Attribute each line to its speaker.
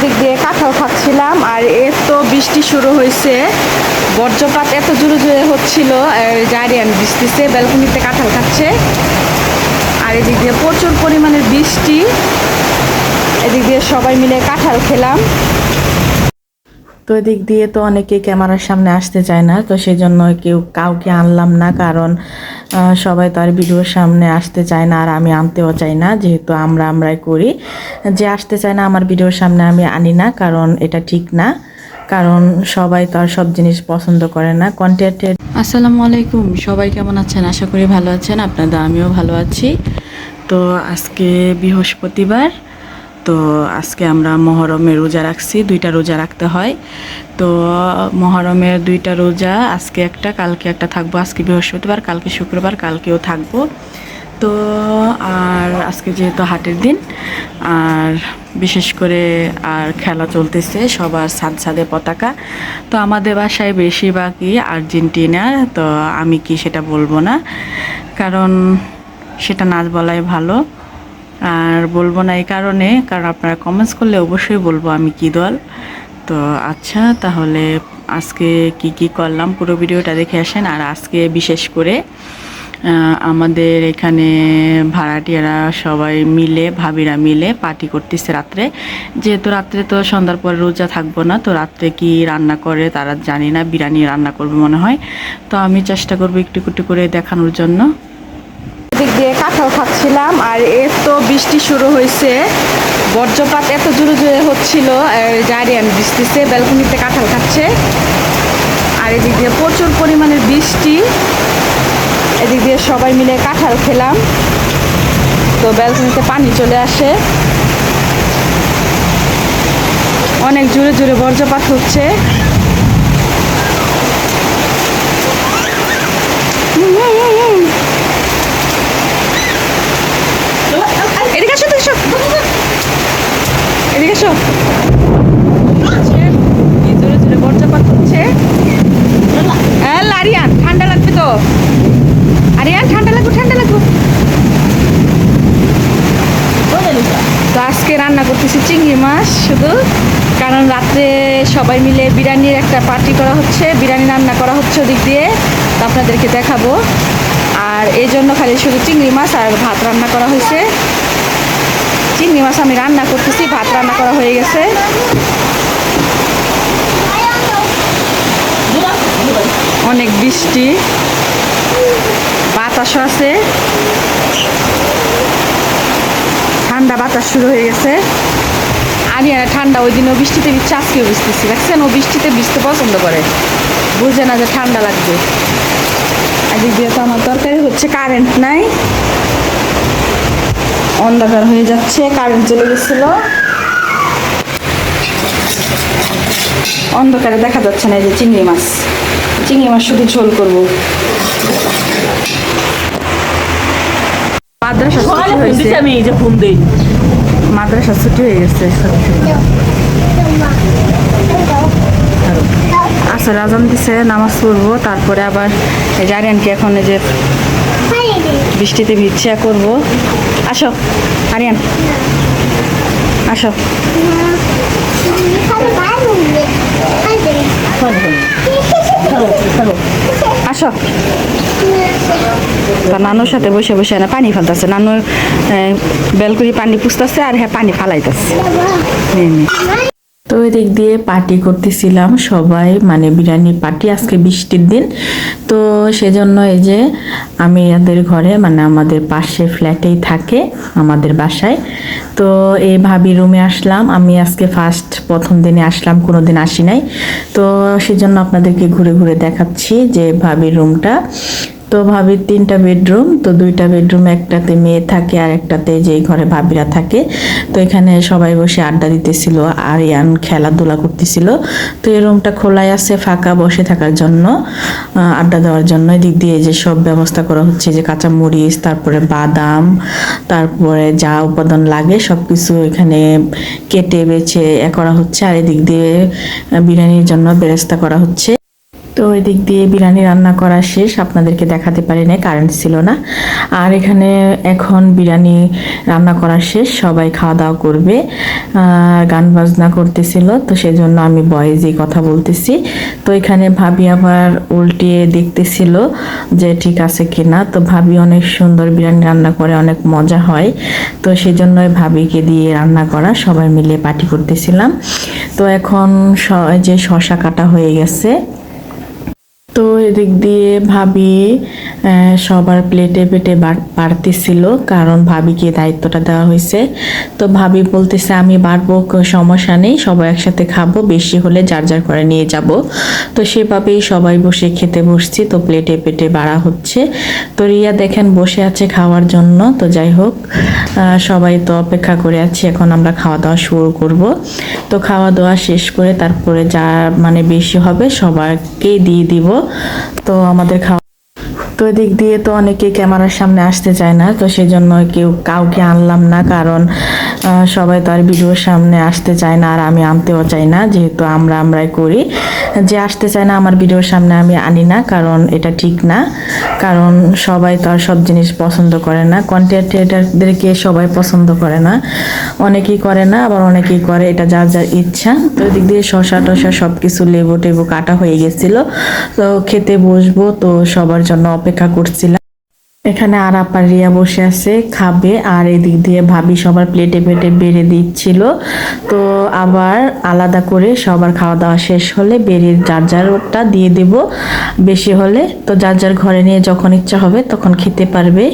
Speaker 1: এদিক দিয়ে কাঁঠাল খাচ্ছিলাম আর এত বৃষ্টি শুরু হয়েছে, বজ্রপাত এত জোরে জোরে হচ্ছিল। গার্ডিয়ান বৃষ্টিতে ব্যালকনিতে কাঁঠাল খাচ্ছে আর এদিক দিয়ে প্রচুর পরিমাণের বৃষ্টি, এদিক দিয়ে সবাই মিলে কাঁঠাল খেলাম।
Speaker 2: তো এদিক দিয়ে তো অনেকে ক্যামেরার সামনে আসতে চায় না, তো সেই জন্য কাউকে আনলাম না, কারণ সবাই তো আর ভিডিওর সামনে আসতে চায় না আর আমি আনতেও চাই না, যেহেতু আমরাই করি। যে আসতে চায় না আমার ভিডিওর সামনে আমি আনি না, কারণ এটা ঠিক না, কারণ সবাই তো আর সব জিনিস পছন্দ করে না কন্টেন্টের। আসসালামু আলাইকুম, সবাই কেমন আছেন? আশা করি ভালো আছেন আপনারা, আমিও ভালো আছি। তো আজকে বৃহস্পতিবার, তো আজকে আমরা মহরমের রোজা রাখছি, 2টা রোজা রাখতে হয়। তো মহরমের 2টা রোজা, আজকে একটা কালকে একটা থাকবো। আজকে বৃহস্পতিবার, কালকে শুক্রবার, কালকেও থাকবো। তো আর আজকে যেহেতু হাটের দিন, আর বিশেষ করে আর খেলা চলতেছে সবার ছাদে পতাকা। তো আমাদের বাসায় বেশিরভাগই আর্জেন্টিনা, তো আমি কি সেটা বলবো না, কারণ সেটা না বলাই ভালো। আর বলবো না এই কারণে, কারণ আপনারা কমেন্টস করলে অবশ্যই বলবো আমি কি দল। তো আচ্ছা, তাহলে আজকে কি করলাম পুরো ভিডিওটা দেখে আসেন। আর আজকে বিশেষ করে আমাদের এখানে ভাড়াটিয়ারা সবাই মিলে, ভাবিরা মিলে পার্টি করতেছে রাত্রে। যেহেতু রাত্রে তো সন্ধ্যার পরে রোজা থাকবো না, তো রাত্রে কি রান্না করে তারা জানি না, বিরিয়ানি রান্না করবে মনে হয়। তো আমি চেষ্টা করবো একটু একটু করে দেখানোর জন্য।
Speaker 1: এদিক দিয়ে কাঁঠাল খাচ্ছিলাম আর এত বৃষ্টি শুরু হয়েছে, বজ্রপাত এত জোরে জোরে হচ্ছিল। গার্ডিয়ান বৃষ্টিতে ব্যালকনিতে কাঁঠাল খাচ্ছে আর এদিক দিয়ে প্রচুর পরিমাণের বৃষ্টি, এদিক দিয়ে সবাই মিলে কাঁঠাল খেলাম। তো ব্যালকনিতে পানি চলে আসে, অনেক জোরে জোরে বজ্রপাত হচ্ছে। এদিকে আসো, এদিকে আসো। জোরে জোরে বজ্রপাত হচ্ছে। আরিয়ান ঠান্ডা লাগবে তো, আরিয়ান ঠান্ডা লাগবে। তো আজকে রান্না করতেছি চিংড়ি মাছ শুধু, কারণ রাত্রে সবাই মিলে বিরিয়ানির একটা পার্টি করা হচ্ছে, বিরিয়ানি রান্না করা হচ্ছে ওদিক দিয়ে, তো আপনাদেরকে দেখাবো। আর এই জন্য খালি শুধু চিংড়ি মাছ আর ভাত রান্না করা হয়েছে। চিংড়ি মাছ আমি রান্না করতেছি, ভাত রান্না করা হয়ে গেছে। অনেক বৃষ্টি, বাতাসও আছে, ঠান্ডা বাতাস শুরু হয়ে গেছে। আমি ঠান্ডা ওই দিনও বৃষ্টিতে ভিজছে, আজকেও ভিজতেছি। দেখছেন, ও বৃষ্টিতে ভিজতে পছন্দ করে, বুঝে না যে ঠান্ডা লাগবে। এদিক দিয়ে তো আমার তরকারি হচ্ছে, কারেন্ট নাই, অন্ধকার হয়ে যাচ্ছে, কারেন্ট চলে গেছিল, অন্ধকারে দেখা যাচ্ছে না। এই যে চিংড়ি মাছ শুধু ঝোল করবো। মাদ্রাসা ছুটি হয়েছে, মাদ্রাসা ছুটি হয়ে গেছে। আসলে আজান দিছে, নামাজ পড়বো, তারপরে আবার এই যে আরিয়ানকে এখন এই যে বৃষ্টিতে ভিজছে করবো। আসো আরিয়ান, আসো। আসো, তা নানুর সাথে বসে বসে না পানি ফেলতেছে, নানুর বেলকুড়ি পানি পুষতেছে আর হ্যাঁ পানি ফালাইতেছে। তো এদিক দিয়ে পার্টি করতেছিলাম সবাই, মানে বিরিয়ানি পার্টি, আজকে বৃষ্টির দিন। তো সেজন্য এই যে আমি এদের ঘরে, মানে আমাদের পাশে ফ্ল্যাটেই থাকে আমাদের বাসায়, তো এই ভাবি রুমে আসলাম। আমি আজকে প্রথম দিনে আসলাম, কোনোদিন আসি নাই, তো সেজন্য আপনাদেরকে ঘুরে ঘুরে দেখাচ্ছি যে ভাবির রুমটা। তো ভাবির 3টা বেডরুম, তো 2টা বেডরুম, একটাতে মেয়ে থাকে আর একটাতে যেই ঘরে ভাবিরা থাকে। তো এখানে সবাই বসে আড্ডা দিতেছিল, আরিয়ান খেলাধুলা করতেছিল। তো এই রুমটা খোলাই আছে, ফাঁকা, বসে থাকার জন্য, আড্ডা দেওয়ার জন্য। এদিক দিয়ে যে সব ব্যবস্থা করা হচ্ছে, যে কাঁচামরিচ, তারপরে বাদাম, তারপরে যা উপাদান লাগে সব কিছু এখানে কেটে বেছে করা হচ্ছে। আর এদিক দিয়ে বিরিয়ানির জন্য বেরেস্তা করা হচ্ছে।
Speaker 2: তো ওই দিক দিয়ে বিরিয়ানি রান্না করা শেষ, আপনাদেরকে দেখাতে পারি না, কারেন্ট ছিল না। আর এখানে এখন বিরিয়ানি রান্না করা শেষ, সবাই খাওয়া দাওয়া করবে। গান বাজনা করতেছিল, তো সেজন্য আমি ভয়েসে কথা বলতেছি। তো এখানে ভাবি আবার উল্টিয়ে দেখতেছিল যে ঠিক আছে কিনা। তো ভাবি অনেক সুন্দর বিরিয়ানি রান্না করে, অনেক মজা হয়। তো সেজন্যই ভাবিকে দিয়ে রান্না করা, সবাই মিলে পার্টি করতেছিলাম। তো এখন যে শসা কাটা হয়ে গেছে। তো এদিক দিয়ে ভাবি সবার প্লেটে পেটে বাড়তেছিল, কারণ ভাবিকে দায়িত্বটা দেওয়া হয়েছে। তো ভাবি বলতেছে আমি বাড়বো, সমস্যা নেই, সবাই একসাথে খাবো, বেশি হলে যার যার করে নিয়ে যাব। তো সেভাবেই সবাই বসে খেতে বসছি। তো প্লেটে পেটে বাড়া হচ্ছে। তো রিয়া দেখেন বসে আছে খাওয়ার জন্য। তো যাই হোক, সবাই তো অপেক্ষা করে আছি, এখন আমরা খাওয়া দাওয়া শুরু করব। তো খাওয়া দাওয়া শেষ করে তারপরে যা মানে বেশি হবে সবাইকেই দিয়ে দিব। তো আমাদের খাওয়া, তো এদিক দিয়ে তো অনেকে ক্যামেরার সামনে আসতে চায় না, তো সেই জন্য কাউকে আনলাম না, কারণ সবাই তো আর ভিডিওর সামনে আসতে চায় না, আর আমি আনতেও চাই না, যেহেতু আমরাই করি। যে আসতে চায় না আমার ভিডিওর সামনে আমি আনি না, কারণ এটা ঠিক না। কারণ সবাই তো আর সব জিনিস পছন্দ করে না, কন্টেন্ট ক্রিয়েটরদেরকে সবাই পছন্দ করে না, অনেকেই করে না, আবার অনেকেই করে, এটা যার যার ইচ্ছা। তো এদিক দিয়ে শসা টসা সব কিছু লেবু টেবু কাটা হয়ে গেছিল। তো খেতে বসবো, তো সবার জন্য অপেক্ষা করছিলাম। এখানে আর আপার রিয়া বসে আছে খাবে, আর এদিক দিয়ে ভাবি সবার প্লেটে পেটে বেড়ে দিচ্ছিল। তো আবার আলাদা করে সবার খাওয়া দাওয়া শেষ হলে বেড়ে যার যারটা দিয়ে দেব, বেশি হলে তো যার যার ঘরে নিয়ে যখন ইচ্ছা হবে তখন খেতে পারবে।